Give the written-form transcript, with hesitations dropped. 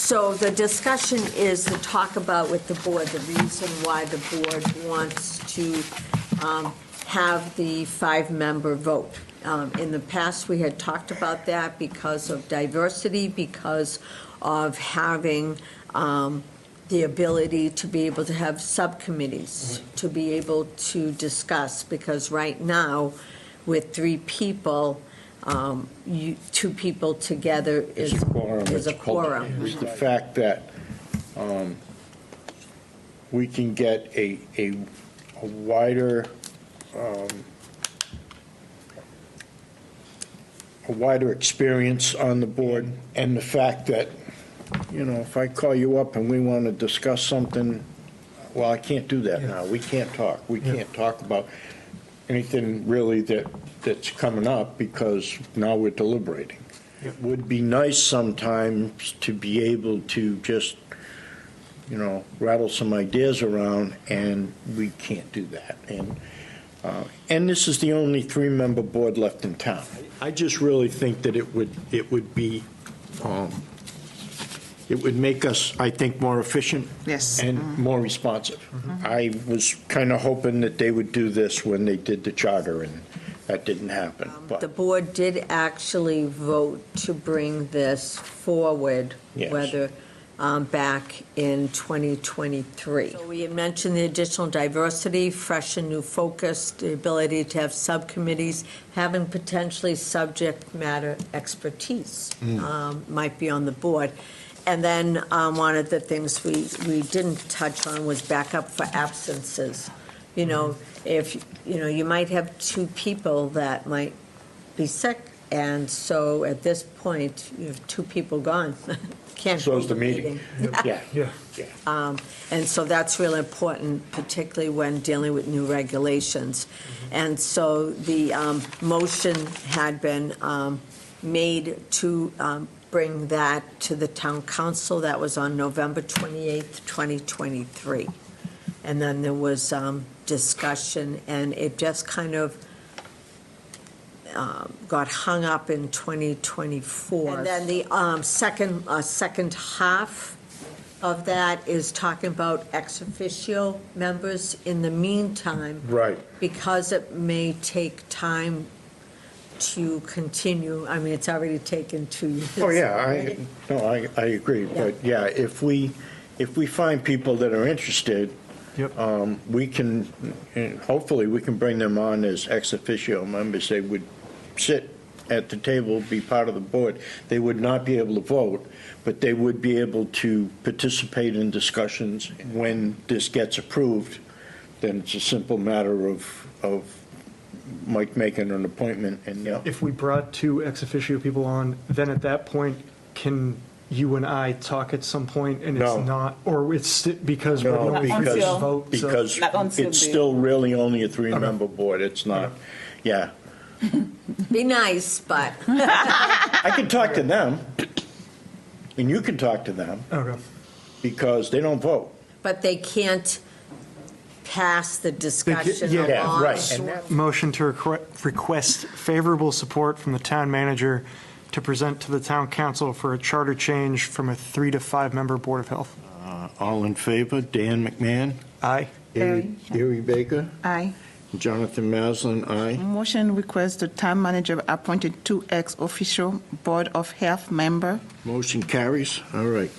So the discussion is to talk about with the board, the reason why the board wants to have the 5-member vote. In the past, we had talked about that because of diversity, because of having the ability to be able to have subcommittees, to be able to discuss, because right now, with 3 people, 2 people together is a quorum. It's the fact that we can get a wider experience on the board, and the fact that, if I call you up and we want to discuss something, well, I can't do that now. We can't talk. We can't talk about anything really that's coming up because now we're deliberating. It would be nice sometimes to be able to just, rattle some ideas around, and we can't do that. And this is the only 3-member board left in town. I just really think that it would make us, I think, more efficient. Yes. And more responsive. I was kind of hoping that they would do this when they did the charter, and that didn't happen. But The board did actually vote to bring this forward, Yes. whether back in 2023. So we had mentioned the additional diversity, fresh and new focus, the ability to have subcommittees, having potentially subject matter expertise might be on the board. And then one of the things we didn't touch on was backup for absences. If, you might have 2 people that might be sick, and so at this point, you have 2 people gone. Can't So is hold the a meeting. Yeah. And so that's really important, particularly when dealing with new regulations. And so the motion had been made to bring that to the town council. That was on November 28th, 2023. And then there was discussion, and it just kind of got hung up in 2024. And then the second half of that is talking about ex officio members in the meantime. Right. Because it may take time to continue. I mean, it's already taken 2 years. Oh, yeah, I agree. But, yeah, if we find people that are interested, we can, hopefully, we can bring them on as ex officio members. They would sit at the table, be part of the board. They would not be able to vote, but they would be able to participate in discussions. When this gets approved, then it's a simple matter of Mike making an appointment. And If we brought 2 ex officio people on, then at that point, can you and I talk at some point, and No. it's not, or it's because we're the No, only 3 Until- vote? so- because Not until it's the- still really only a 3-member board. It's not, yeah. Be nice, but I can talk to them, and you can talk to them, Okay. because they don't vote. but they can't pass the discussion yeah. Yeah, along. right. And that- Motion to request favorable support from the town manager to present to the town council for a charter change from a 3 to 5-member Board of Health. All in favor? Dan McMahon? Aye. Erie Baker? Aye. Jonathan Maslin, aye. Motion request the town manager appointed 2 ex officio Board of Health member. Motion carries. All right.